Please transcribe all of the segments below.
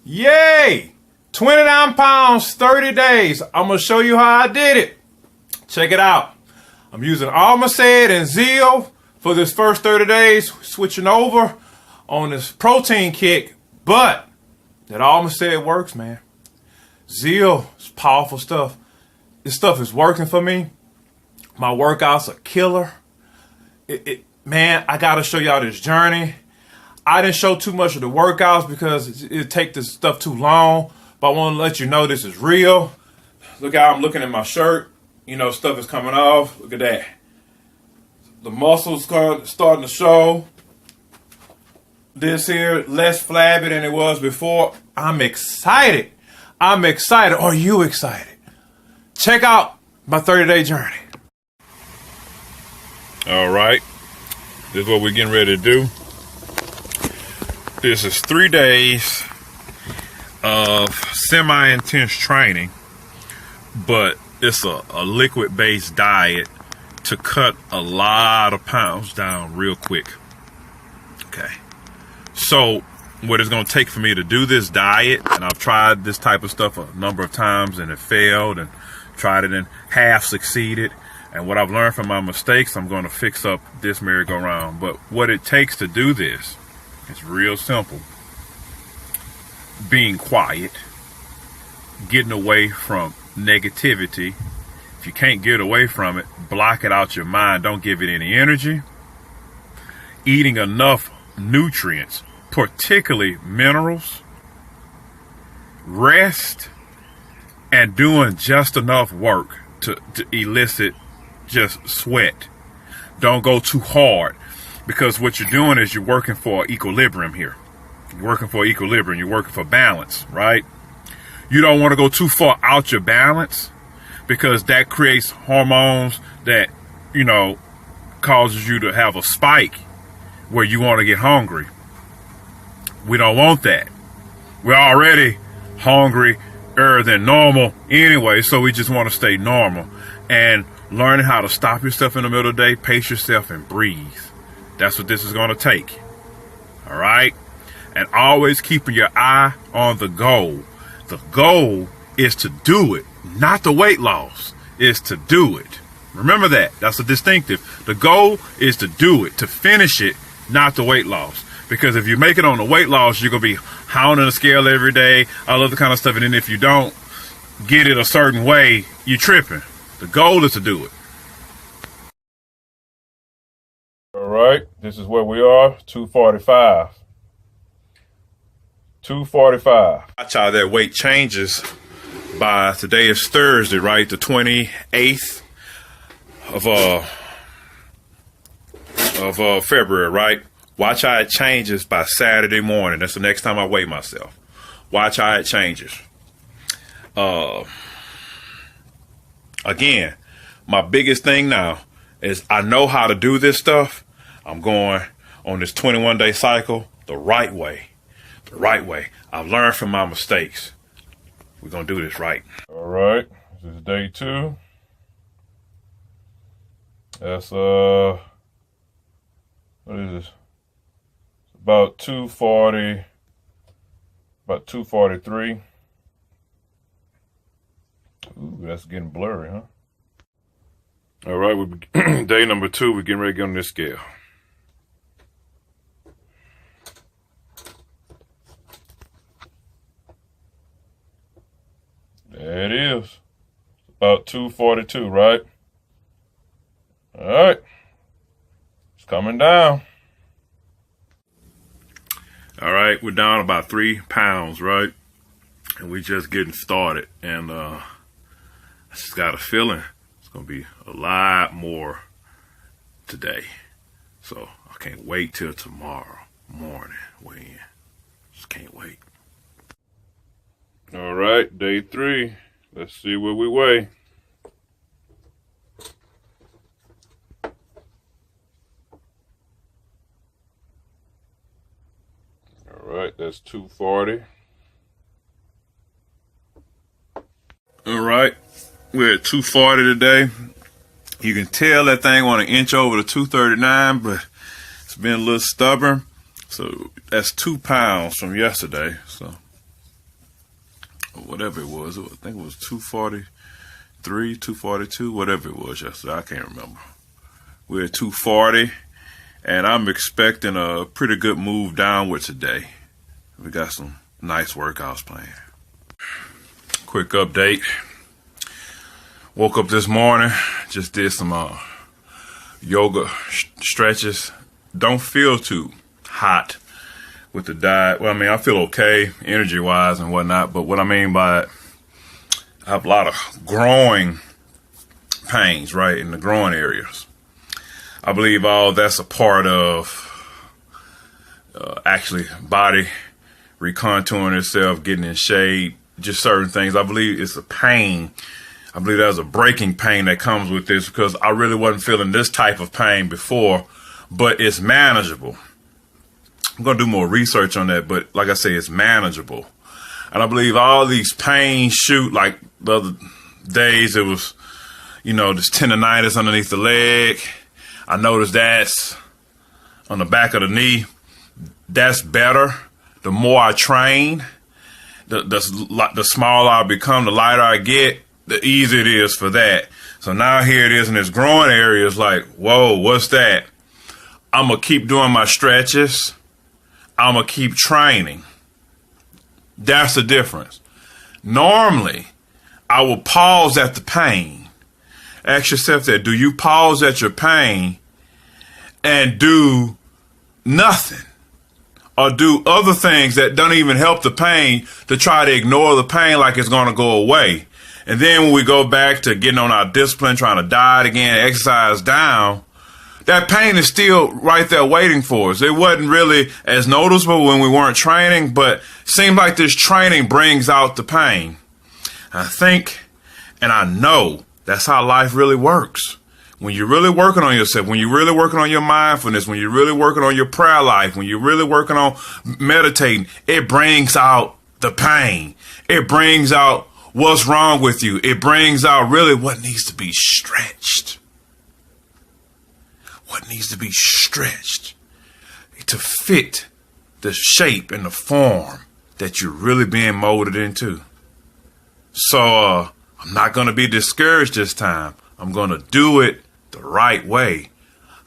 Yay! 29 pounds, 30 days. I'm going to show you how I did it. Check it out. I'm using Almased and Zeal for this first 30 days, switching over on this protein kick. But that Almased works, man. Zeal is powerful stuff. This stuff is working for me. My workouts are killer. Man, I got to show y'all this journey. I didn't show too much of the workouts because it'd take this stuff too long. But I want to let you know this is real. Look how I'm looking at my shirt. You know, stuff is coming off. Look at that. The muscles starting to show. This here, less flabby than it was before. I'm excited. I'm excited. Are you excited? Check out my 30-day journey. All right. This is what we're getting ready to do. This is 3 days of semi-intense training, but it's a liquid-based diet to cut a lot of pounds down real quick. Okay. So what it's going to take for me to do this diet, and I've tried this type of stuff a number of times and it failed, and tried it and half succeeded. And what I've learned from my mistakes, I'm going to fix up this merry-go-round. But what it takes to do this is real simple. Being quiet, getting away from negativity. If you can't get away from it, block it out your mind. Don't give it any energy. Eating enough nutrients, particularly minerals. Rest, and doing just enough work to elicit just sweat. Don't go too hard, because what you're doing is you're working for equilibrium here. You're working for equilibrium. You're working for balance, right? You don't want to go too far out your balance, because that creates hormones that, you know, causes you to have a spike where you want to get hungry. We don't want that. We're already hungrier than normal anyway, so we just want to stay normal. And learning how to stop yourself in the middle of the day, pace yourself, and breathe. That's what this is going to take. All right? And always keeping your eye on the goal. The goal is to do it, not the weight loss. Is to do it. Remember that. That's a distinctive. The goal is to do it, to finish it, not the weight loss. Because if you make it on the weight loss, you're going to be hounding the scale every day, all other kind of stuff. And then if you don't get it a certain way, you're tripping. The goal is to do it. All right, this is where we are, 245. 245. Watch how that weight changes by, today is Thursday, right? The 28th of February, right? Watch how it changes by Saturday morning. That's the next time I weigh myself. Watch how it changes. Again, my biggest thing now is I know how to do this stuff. I'm going on this 21-day cycle the right way. The right way. I've learned from my mistakes. We're going to do this right. All right. This is day 2. That's, what is this? About 240, about 243. Ooh, that's getting blurry, huh? All right, day number 2, we're getting ready to get on this scale. There it is. About 242, right? All right. It's coming down. All right, we're down about 3 pounds, right? And we just getting started. And I just got a feeling it's going to be a lot more today. So I can't wait till tomorrow morning weigh in. Just can't wait. All right, day 3. Let's see where we weigh. All right, that's 240. All right, we're at 240 today. You can tell that thing want to inch over to 239, but it's been a little stubborn. So that's 2 pounds from yesterday. So whatever it was. I think it was 243, 242, whatever it was yesterday. I can't remember. We're at 240, and I'm expecting a pretty good move downward today. We got some nice workouts planned. Quick update. Woke up this morning, just did some yoga stretches. Don't feel too hot with the diet. Well, I mean, I feel okay energy-wise and whatnot, but what I mean by it, I have a lot of growing pains, right, in the growing areas. I believe all that's a part of actually body recontouring itself, getting in shape, just certain things. I believe it's a pain. I believe there's a breaking pain that comes with this because I really wasn't feeling this type of pain before, but it's manageable. I'm going to do more research on that, but like I say, it's manageable. And I believe all these pains shoot, like the other days, it was, this tendonitis underneath the leg. I noticed that's on the back of the knee. That's better. The more I train, the smaller I become, the lighter I get, the easier it is for that. So now here it is in this growing area. It's like, whoa, what's that? I'm going to keep doing my stretches. I'm going to keep training. That's the difference. Normally, I will pause at the pain. Ask yourself that. Do you pause at your pain and do nothing? Or do other things that don't even help the pain to try to ignore the pain like it's going to go away? And then when we go back to getting on our discipline, trying to diet again, exercise down, that pain is still right there waiting for us. It wasn't really as noticeable when we weren't training, but it seems like this training brings out the pain. I think, and I know, that's how life really works. When you're really working on yourself, when you're really working on your mindfulness, when you're really working on your prayer life, when you're really working on meditating, it brings out the pain. It brings out what's wrong with you. It brings out really what needs to be stretched. What needs to be stretched to fit the shape and the form that you're really being molded into. So I'm not going to be discouraged this time. I'm going to do it the right way.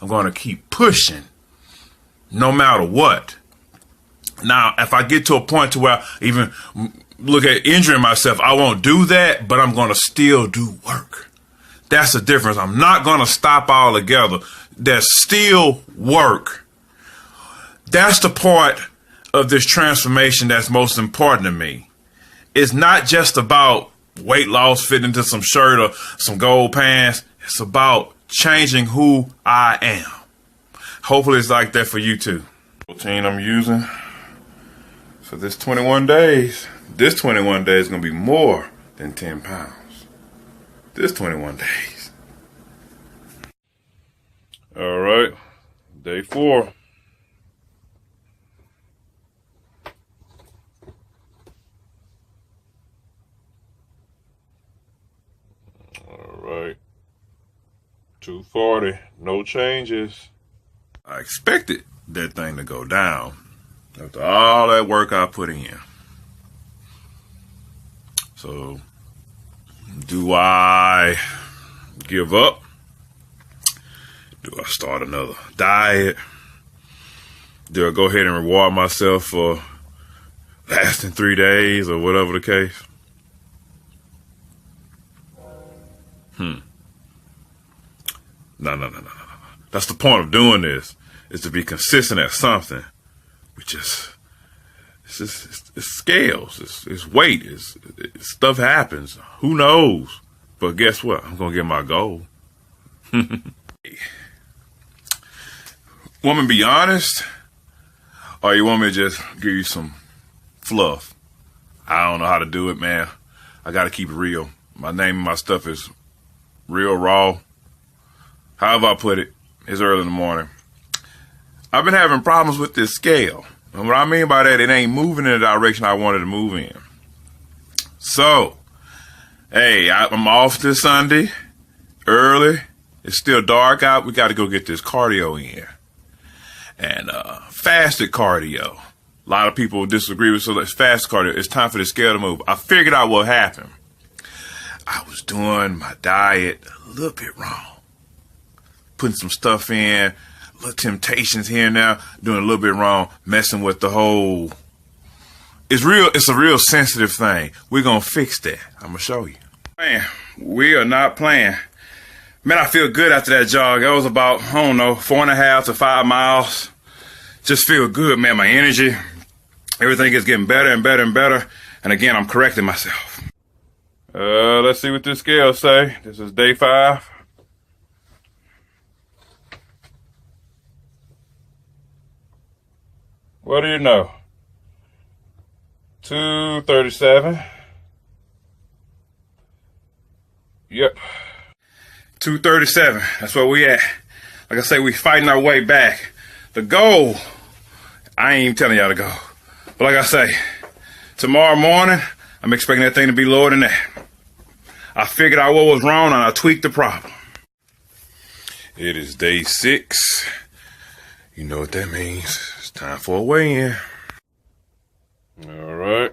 I'm going to keep pushing no matter what. Now, if I get to a point to where I even look at injuring myself, I won't do that, but I'm going to still do work. That's the difference. I'm not going to stop altogether. There's still work. That's the part of this transformation that's most important to me. It's not just about weight loss, fitting into some shirt or some gold pants. It's about changing who I am. Hopefully it's like that for you too. Routine I'm using for this 21 days. This 21 days is going to be more than 10 pounds. This 21 days. All right. Day 4. All right. 240. No changes. I expected that thing to go down after all that work I put in. So, do I give up? Do I start another diet? Do I go ahead and reward myself for lasting 3 days or whatever the case? No. That's the point of doing this, is to be consistent at something. It's scales, it's weight, it's stuff happens. Who knows? But guess what? I'm going to get my goal. Want me to be honest? Or you want me to just give you some fluff? I don't know how to do it, man. I got to keep it real. My name and my stuff is real raw. However I put it, it's early in the morning. I've been having problems with this scale. And what I mean by that, it ain't moving in the direction I wanted to move in. So, hey, I'm off this Sunday, early. It's still dark out. We got to go get this cardio in. And fasted cardio, A lot of people disagree with so fast cardio. It's time for the scale to move. I figured out what happened. I was doing my diet a little bit wrong. Putting some stuff in, little temptations here and there, doing a little bit wrong, messing with the whole. It's a real sensitive thing. We're going to fix that. I'm going to show you. Man, we are not playing. Man, I feel good after that jog. That was about, 4.5 to 5 miles. Just feel good, man. My energy, everything is getting better and better and better. And again, I'm correcting myself. Let's see what this scale say. This is day 5. What do you know? 237. Yep. 237. That's where we at. Like I say, we fighting our way back. The goal, I ain't even telling y'all to go. But like I say, tomorrow morning, I'm expecting that thing to be lower than that. I figured out what was wrong and I tweaked the problem. It is day 6. You know what that means. It's time for a weigh-in. All right.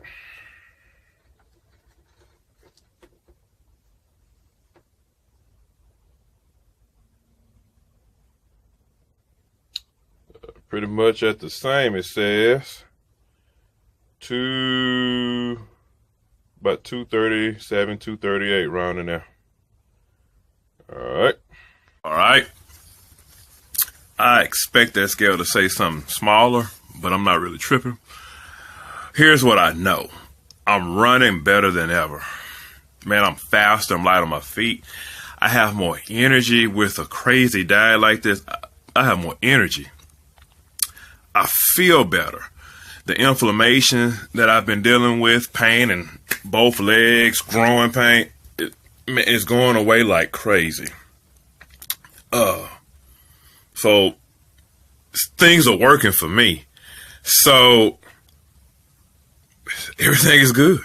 Pretty much at the same, it says. About 237, 238, rounding there. All right. I expect that scale to say something smaller, but I'm not really tripping. Here's what I know. I'm running better than ever. Man, I'm faster. I'm light on my feet. I have more energy with a crazy diet like this. I have more energy. I feel better. The inflammation that I've been dealing with, pain in both legs, growing pain, is going away like crazy. So things are working for me. So everything is good.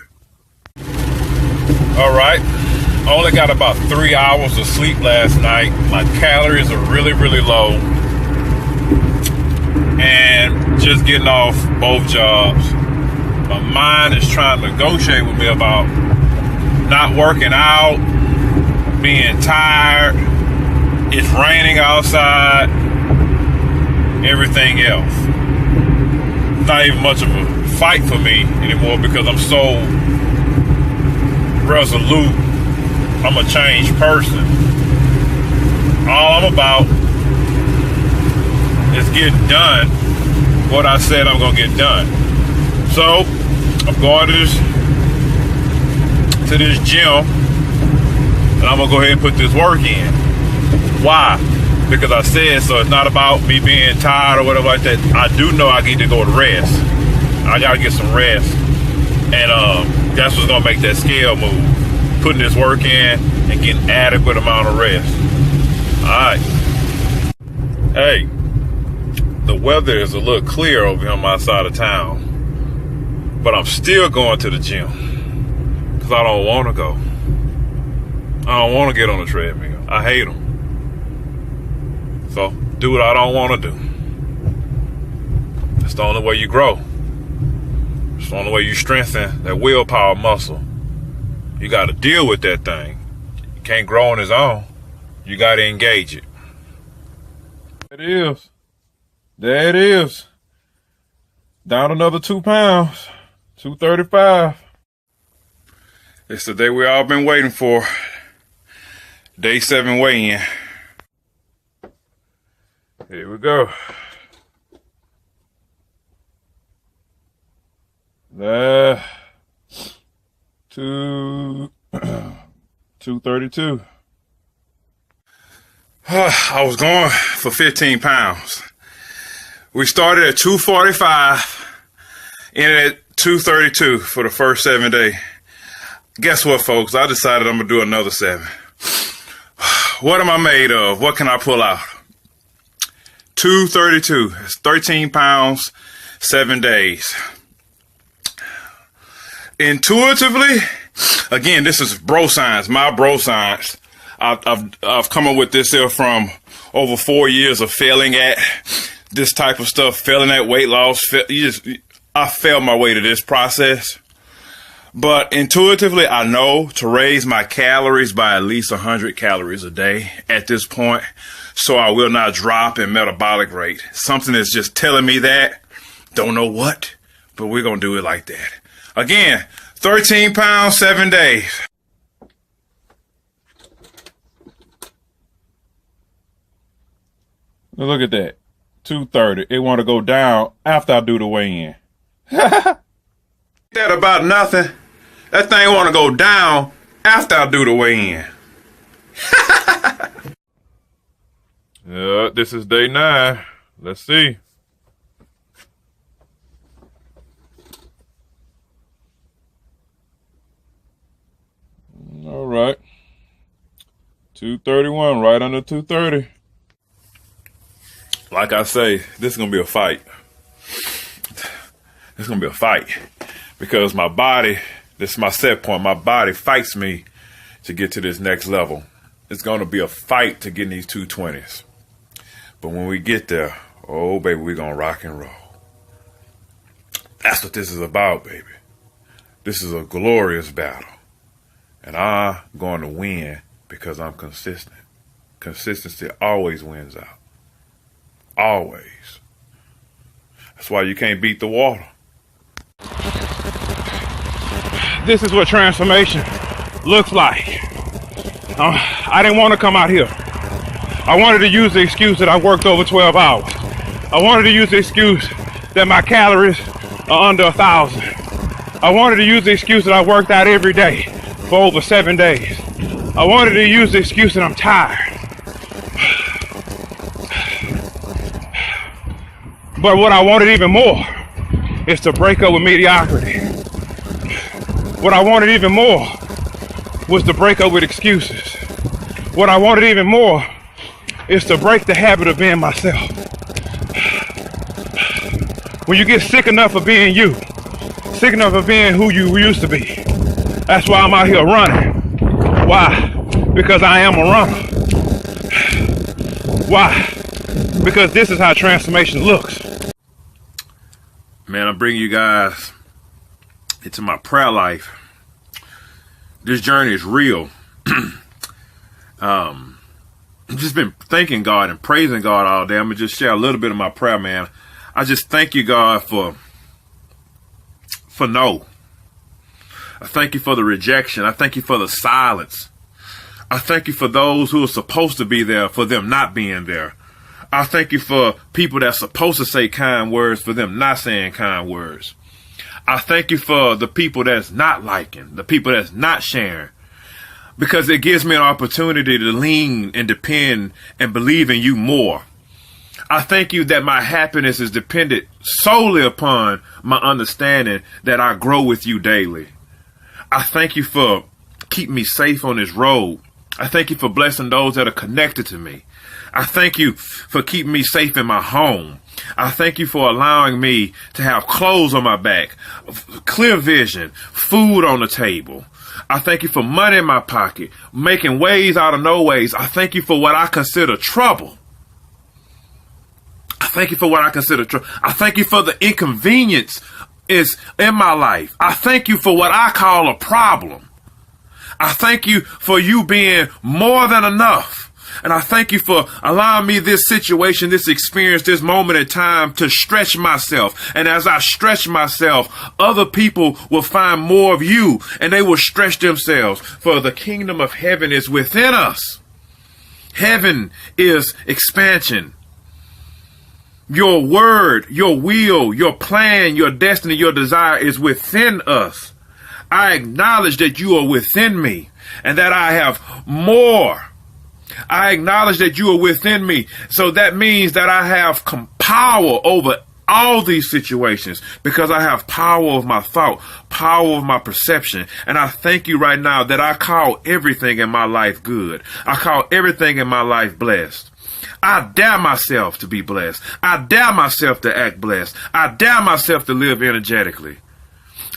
All right. I only got about 3 hours of sleep last night. My calories are really, really low. And just getting off both jobs. My mind is trying to negotiate with me about not working out, being tired, it's raining outside, everything else. It's not even much of a fight for me anymore because I'm so resolute. I'm a changed person. All I'm about is getting done what I said I'm gonna get done. So I'm going to this gym and I'm gonna go ahead and put this work in. Why? Because I said so. It's not about me being tired or whatever like that. I do know I need to go to rest. I gotta get some rest, and that's what's gonna make that scale move. Putting this work in and getting adequate amount of rest. All right. Hey, the weather is a little clear over here on my side of town, but I'm still going to the gym because I don't want to go. I don't want to get on the treadmill. I hate them. So do what I don't want to do. That's the only way you grow. It's the only way you strengthen that willpower muscle. You got to deal with that thing. You can't grow on its own. You got to engage it. There it is. There it is. Down another 2 pounds. 235. It's the day we all been waiting for. Day 7 weigh-in. Here we go. 232. I was going for 15 pounds. We started at 245, ended at 232 for the first 7 days. Guess what, folks? I decided I'm going to do another 7. What am I made of? What can I pull out? 232. It's 13 pounds, 7 days. Intuitively, again, this is bro science, my bro science. I've come up with this here from over 4 years of failing at this type of stuff, failing at weight loss. I failed my way to this process. But intuitively, I know to raise my calories by at least 100 calories a day at this point, so I will not drop in metabolic rate. Something is just telling me that. Don't know what, but we're going to do it like that. Again, 13 pounds, 7 days. Look at that. 230. It want to go down after I do the weigh-in. That about nothing. That thing want to go down after I do the weigh-in. This is day 9. Let's see. All right. 231, right under 230. Like I say, this is going to be a fight. It's going to be a fight because my body, this is my set point. My body fights me to get to this next level. It's going to be a fight to get in these 220s. But when we get there, oh, baby, we're going to rock and roll. That's what this is about, baby. This is a glorious battle. And I'm going to win because I'm consistent. Consistency always wins out. Always. That's why you can't beat the water. This is what transformation looks like. I didn't want to come out here. I wanted to use the excuse that I worked over 12 hours. I wanted to use the excuse that my calories are under 1,000. I wanted to use the excuse that I worked out every day for over 7 days. I wanted to use the excuse that I'm tired. But what I wanted even more is to break up with mediocrity. What I wanted even more was to break up with excuses. What I wanted even more is to break the habit of being myself. When you get sick enough of being you, sick enough of being who you used to be, that's why I'm out here running. Why? Because I am a runner. Why? Because this is how transformation looks. Man, I'm bringing you guys into my prayer life. This journey is real. I've just been thanking God and praising God all day. I'm going to just share a little bit of my prayer, man. I just thank you, God, for no. I thank you for the rejection. I thank you for the silence. I thank you for those who are supposed to be there, for them not being there. I thank you for people that's supposed to say kind words, for them not saying kind words. I thank you for the people that's not liking, the people that's not sharing, because it gives me an opportunity to lean and depend and believe in you more. I thank you that my happiness is dependent solely upon my understanding that I grow with you daily. I thank you for keeping me safe on this road. I thank you for blessing those that are connected to me. I thank you for keeping me safe in my home. I thank you for allowing me to have clothes on my back, clear vision, food on the table. I thank you for money in my pocket, making ways out of no ways. I thank you for what I consider trouble. I thank you for what I consider trouble. I thank you for the inconvenience is in my life. I thank you for what I call a problem. I thank you for you being more than enough. And I thank you for allowing me this situation, this experience, this moment in time to stretch myself. And as I stretch myself, other people will find more of you and they will stretch themselves. For the kingdom of heaven is within us. Heaven is expansion. Your word, your will, your plan, your destiny, your desire is within us. I acknowledge that you are within me and that I have more. I acknowledge that you are within me. So that means that I have power over all these situations because I have power of my thought, power of my perception. And I thank you right now that I call everything in my life good. I call everything in my life blessed. I dare myself to be blessed. I dare myself to act blessed. I dare myself to live energetically.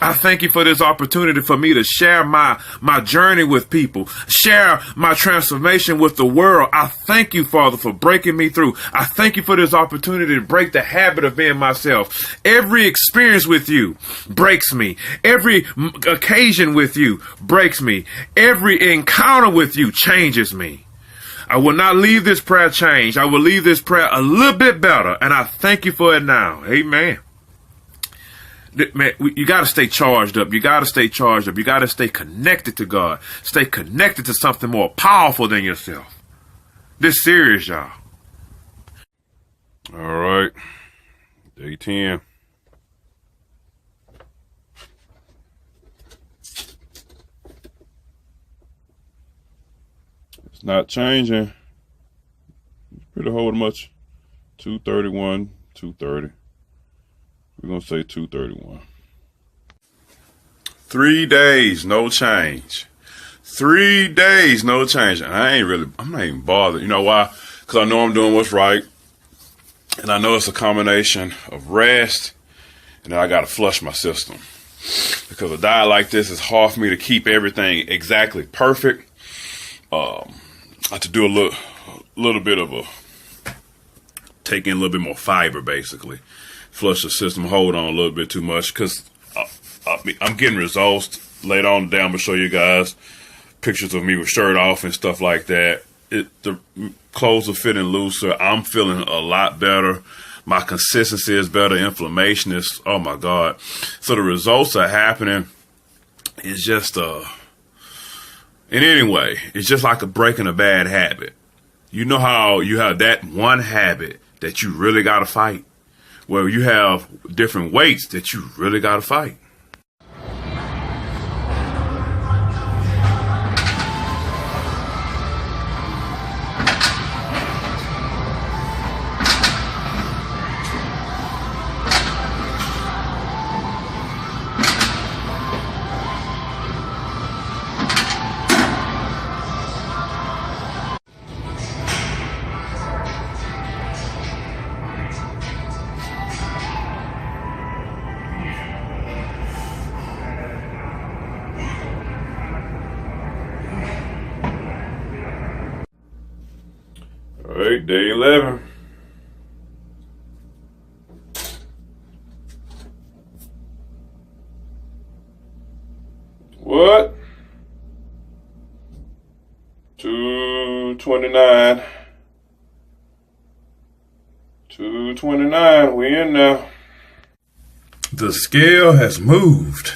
I thank you for this opportunity for me to share my journey with people, share my transformation with the world. I thank you, Father, for breaking me through. I thank you for this opportunity to break the habit of being myself. Every experience with you breaks me. Every occasion with you breaks me. Every encounter with you changes me. I will not leave this prayer changed. I will leave this prayer a little bit better, and I thank you for it now. Amen. Man, you got to stay charged up. You got to stay charged up. You got to stay connected to God. Stay connected to something more powerful than yourself. This serious, y'all. All right. Day 10. It's not changing. It's pretty hold much. 231, 230. We're going to say 231. 3 days, no change. 3 days, no change. And I'm not even bothered. You know why? Because I know I'm doing what's right. And I know it's a combination of rest. And then I got to flush my system. Because a diet like this is hard for me to keep everything exactly perfect. I have to do a little bit of take in a little bit more fiber, basically. Flush the system, hold on a little bit too much, because I'm getting results. Later on today, I'm going to show you guys pictures of me with shirt off and stuff like that. The clothes are fitting looser. I'm feeling a lot better. My consistency is better. Inflammation is, oh my God. So the results are happening. It's just, in any way, it's just like breaking a bad habit. You know how you have that one habit that you really got to fight? Well, you have different weights that you really got to fight. All right, day 11. What? 229. 229, we in now. The scale has moved.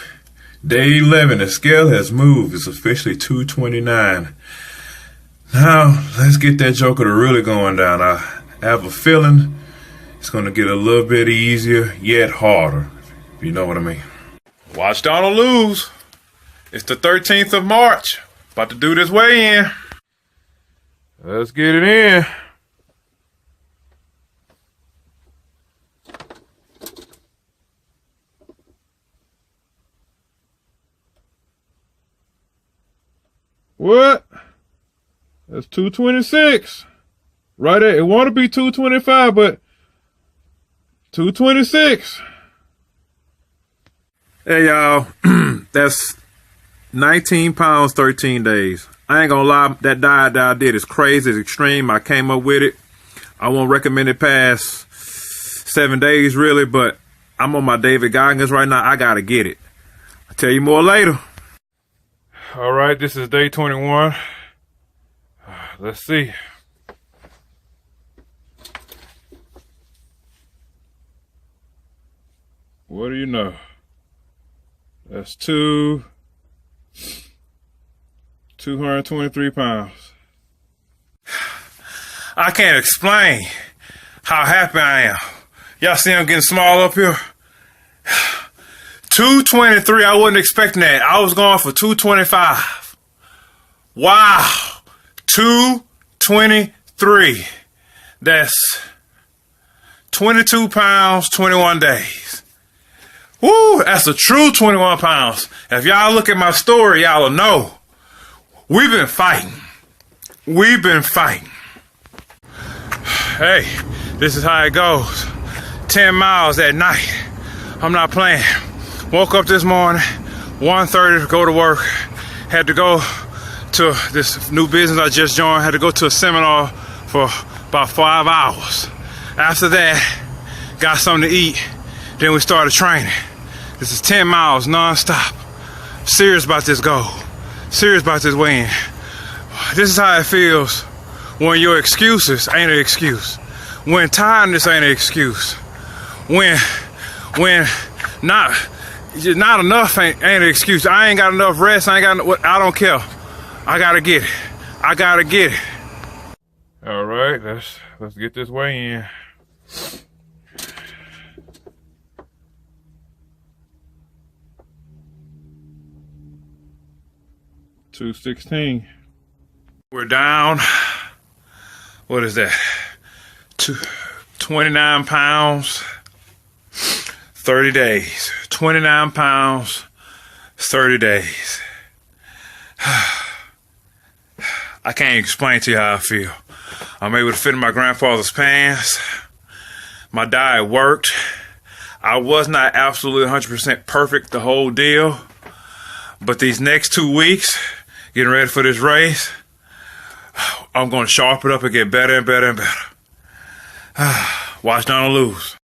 Day 11, the scale has moved. It's officially 229. Now, let's get that joker to really going down. I have a feeling it's going to get a little bit easier, yet harder, if you know what I mean. Watch Donald lose. It's the 13th of March. About to do this weigh-in. Let's get it in. What? That's 226. Right at it. Want to be 225, but 226. Hey, y'all. That's 19 pounds, 13 days. I ain't gonna lie. That diet that I did is crazy. It's extreme. I came up with it. I won't recommend it past 7 days, really, but I'm on my David Goggins right now. I gotta get it. I'll tell you more later. All right, this is day 21. Let's see. What do you know? That's 223 pounds. I can't explain how happy I am. Y'all see I'm getting small up here? 223, I wasn't expecting that. I was going for 225. Wow. 223. That's 22 pounds, 21 days. Woo, that's a true 21 pounds. If y'all look at my story, y'all will know. We've been fighting. We've been fighting. Hey, this is how it goes. 10 miles at night. I'm not playing. Woke up this morning, 1:30 to go to work. Had to go to this new business I just joined. Had to go to a seminar for about 5 hours. After that, got something to eat. Then we started training. This is 10 miles non-stop. Serious about this goal. Serious about this win. This is how it feels when your excuses ain't an excuse. When tiredness ain't an excuse. When not enough ain't an excuse. I ain't got enough rest. I don't care. I gotta get it. I gotta get it. All right, let's get this weigh in. $216. We're down. What is that? 29 pounds. 30 days. 29 pounds. 30 days. I can't explain to you how I feel. I'm able to fit in my grandfather's pants. My diet worked. I was not absolutely 100% perfect the whole deal. But these next 2 weeks, getting ready for this race, I'm going to sharpen up and get better and better and better. Watch Donald lose.